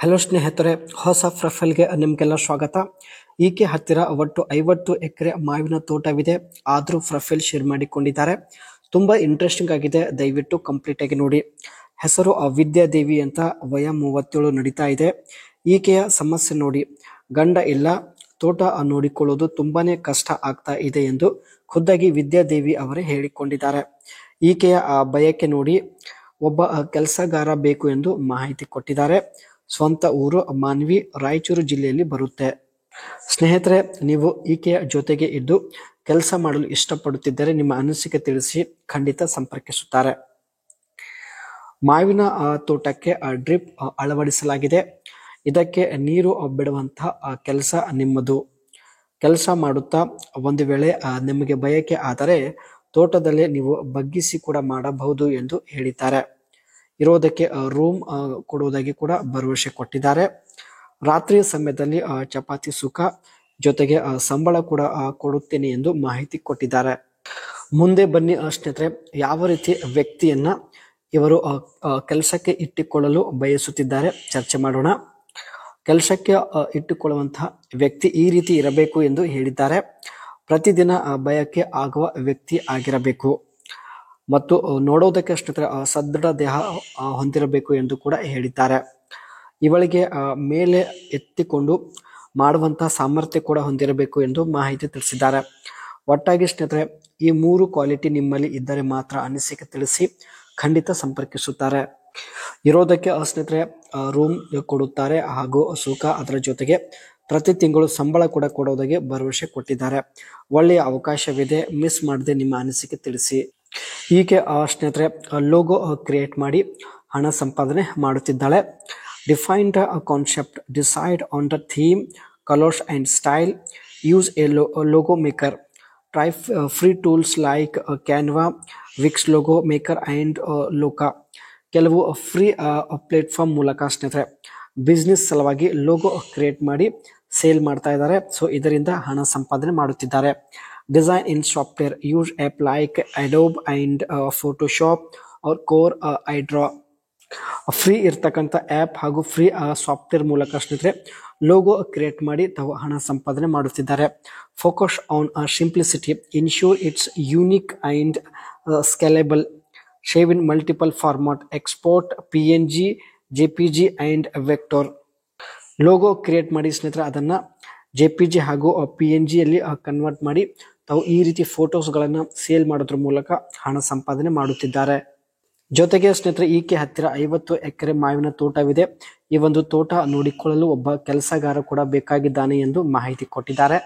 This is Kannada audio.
ಹಲೋ ಸ್ನೇಹಿತರೆ, ಹೊಸ ಪ್ರೊಫೈಲ್ಗೆ ನಿಮಗೆಲ್ಲ ಸ್ವಾಗತ. ಈಕೆ ಹತ್ತಿರ ಒಟ್ಟು 50 ಎಕರೆ ಮಾವಿನ ತೋಟವಿದೆ. ಆದರೂ ಪ್ರೊಫೈಲ್ ಶೇರ್ ಮಾಡಿಕೊಂಡಿದ್ದಾರೆ. ತುಂಬಾ ಇಂಟ್ರೆಸ್ಟಿಂಗ್ ಆಗಿದೆ, ದಯವಿಟ್ಟು ಕಂಪ್ಲೀಟ್ ಆಗಿ ನೋಡಿ. ಹೆಸರು ವಿದ್ಯಾದೇವಿ ಅಂತ, ವಯ 37 ನಡೀತಾ ಇದೆ. ಈಕೆಯ ಸಮಸ್ಯೆ ನೋಡಿ, ಗಂಡ ಇಲ್ಲ, ತೋಟ ನೋಡಿಕೊಳ್ಳೋದು ತುಂಬಾನೇ ಕಷ್ಟ ಆಗ್ತಾ ಇದೆ ಎಂದು ಖುದ್ದಾಗಿ ವಿದ್ಯಾದೇವಿ ಅವರೇ ಹೇಳಿಕೊಂಡಿದ್ದಾರೆ. ಈಕೆಯ ಬಯಕೆ ನೋಡಿ, ಒಬ್ಬ ಕೆಲಸಗಾರ ಬೇಕು ಎಂದು ಮಾಹಿತಿ ಕೊಟ್ಟಿದ್ದಾರೆ. ಸ್ವಂತ ಊರು ಮಾನ್ವಿ, ರಾಯಚೂರು ಜಿಲ್ಲೆಯಲ್ಲಿ ಬರುತ್ತೆ. ಸ್ನೇಹಿತರೆ, ನೀವು ಈಕೆಯ ಜೊತೆಗೆ ಇದ್ದು ಕೆಲಸ ಮಾಡಲು ಇಷ್ಟಪಡುತ್ತಿದ್ದರೆ ನಿಮ್ಮ ಅನಿಸಿಕೆ ತಿಳಿಸಿ, ಖಂಡಿತ ಸಂಪರ್ಕಿಸುತ್ತಾರೆ. ಮಾವಿನ ತೋಟಕ್ಕೆ ಡ್ರಿಪ್ ಅಳವಡಿಸಲಾಗಿದೆ. ಇದಕ್ಕೆ ನೀರು ಬಿಡುವಂತಹ ಕೆಲಸ ನಿಮ್ಮದು. ಕೆಲಸ ಮಾಡುತ್ತಾ ಒಂದು ವೇಳೆ ನಿಮಗೆ ಬಯಕೆ ಆದರೆ ತೋಟದಲ್ಲೇ ನೀವು ಬಗ್ಗಿಸಿ ಕೂಡ ಮಾಡಬಹುದು ಎಂದು ಹೇಳಿದ್ದಾರೆ. ಇರೋದಕ್ಕೆ ರೂಮ್ ಕೊಡುವುದಾಗಿ ಕೂಡ ಭರವಸೆ ಕೊಟ್ಟಿದ್ದಾರೆ. ರಾತ್ರಿ ಸಮಯದಲ್ಲಿ ಚಪಾತಿ ಸುಖ ಜೊತೆಗೆ ಸಂಬಳ ಕೂಡ ಕೊಡುತ್ತೇನೆ ಎಂದು ಮಾಹಿತಿ ಕೊಟ್ಟಿದ್ದಾರೆ. ಮುಂದೆ ಬನ್ನಿ ಸ್ನೇಹಿತರೆ, ಯಾವ ರೀತಿ ವ್ಯಕ್ತಿಯನ್ನ ಇವರು ಕೆಲಸಕ್ಕೆ ಇಟ್ಟುಕೊಳ್ಳಲು ಬಯಸುತ್ತಿದ್ದಾರೆ ಚರ್ಚೆ ಮಾಡೋಣ. ಕೆಲಸಕ್ಕೆ ಇಟ್ಟುಕೊಳ್ಳುವಂತಹ ವ್ಯಕ್ತಿ ಈ ರೀತಿ ಇರಬೇಕು ಎಂದು ಹೇಳಿದ್ದಾರೆ. ಪ್ರತಿದಿನ ಬಯಕೆ ಆಗುವ ವ್ಯಕ್ತಿ ಆಗಿರಬೇಕು ಮತ್ತು ನೋಡೋದಕ್ಕೆ ಸ್ನೇಹಿತರೆ ಸದೃಢ ದೇಹ ಹೊಂದಿರಬೇಕು ಎಂದು ಕೂಡ ಹೇಳಿದ್ದಾರೆ. ಇವಳಿಗೆ ಮೇಲೆ ಎತ್ತಿಕೊಂಡು ಮಾಡುವಂತಹ ಸಾಮರ್ಥ್ಯ ಕೂಡ ಹೊಂದಿರಬೇಕು ಎಂದು ಮಾಹಿತಿ ತಿಳಿಸಿದ್ದಾರೆ. ಒಟ್ಟಾಗಿ ಸ್ನೇಹಿತರೆ, ಈ 3 ಕ್ವಾಲಿಟಿ ನಿಮ್ಮಲ್ಲಿ ಇದ್ದರೆ ಮಾತ್ರ ಅನಿಸಿಕೆ ತಿಳಿಸಿ, ಖಂಡಿತ ಸಂಪರ್ಕಿಸುತ್ತಾರೆ. ಇರೋದಕ್ಕೆ ಸ್ನೇಹಿತರೆ ರೂಮ್ ಕೊಡುತ್ತಾರೆ ಹಾಗೂ ಸುಖ, ಅದರ ಜೊತೆಗೆ ಪ್ರತಿ ತಿಂಗಳು ಸಂಬಳ ಕೂಡ ಕೊಡೋದಾಗಿ ಭರವಸೆ ಕೊಟ್ಟಿದ್ದಾರೆ. ಒಳ್ಳೆಯ ಅವಕಾಶವಿದೆ, ಮಿಸ್ ಮಾಡದೆ ನಿಮ್ಮ ಅನಿಸಿಕೆ ತಿಳಿಸಿ. ಈಕೆ ಸ್ನೇಹಿತರೆ ಲೋಗೋ ಕ್ರಿಯೇಟ್ ಮಾಡಿ ಹಣ ಸಂಪಾದನೆ ಮಾಡುತ್ತಿದ್ದಾಳೆ. Define the concept, decide on the theme, colours and style, use a logo maker, try free tools like Canva, Wix logo maker and Looka. ಕೆಲವು ಫ್ರೀ ಪ್ಲೇಟ್ಫಾರ್ಮ್ ಮೂಲಕ ಸ್ನೇಹಿತರೆ ಬಿಸ್ನೆಸ್ ಸಲುವಾಗಿ ಲೋಗೋ ಕ್ರಿಯೇಟ್ ಮಾಡಿ ಸೇಲ್ ಮಾಡ್ತಾ ಇದ್ದಾರೆ. ಸೊ ಇದರಿಂದ ಹಣ ಸಂಪಾದನೆ ಮಾಡುತ್ತಿದ್ದಾರೆ. Design in software, use app like Adobe and Photoshop or CorelDRAW. Free ಇರ್ತಕ್ಕಂಥ ಆ್ಯಪ್ ಹಾಗೂ ಫ್ರೀ ಸಾಫ್ಟ್ವೇರ್ ಮೂಲಕ ಸ್ನೇಹಿತರೆ ಲೋಗೋ ಕ್ರಿಯೇಟ್ ಮಾಡಿ ತಾವು ಹಣ ಸಂಪಾದನೆ ಮಾಡುತ್ತಿದ್ದಾರೆ. Focus on simplicity, ensure it's unique and scalable, save in multiple format, export PNG, JPG and vector. Logo create ಮಾಡಿ ಸ್ನೇಹಿತರೆ ಅದನ್ನು JPG ಹಾಗೂ PNG ಯಲ್ಲಿ ಕನ್ವರ್ಟ್ ಮಾಡಿ ತಾವು ಈ ರೀತಿ ಫೋಟೋಸ್ಗಳನ್ನು ಸೇಲ್ ಮಾಡೋದ್ರ ಮೂಲಕ ಹಣ ಸಂಪಾದನೆ ಮಾಡುತ್ತಿದ್ದಾರೆ. ಜೊತೆಗೆ ಸ್ನೇಹಿತರೆ ಈಕೆ ಹತ್ತಿರ 50 ಎಕರೆ ಮಾವಿನ ತೋಟವಿದೆ. ಈ ಒಂದು ತೋಟ ನೋಡಿಕೊಳ್ಳಲು ಒಬ್ಬ ಕೆಲಸಗಾರ ಕೂಡ ಬೇಕಾಗಿದ್ದಾನೆ ಎಂದು ಮಾಹಿತಿ ಕೊಟ್ಟಿದ್ದಾರೆ.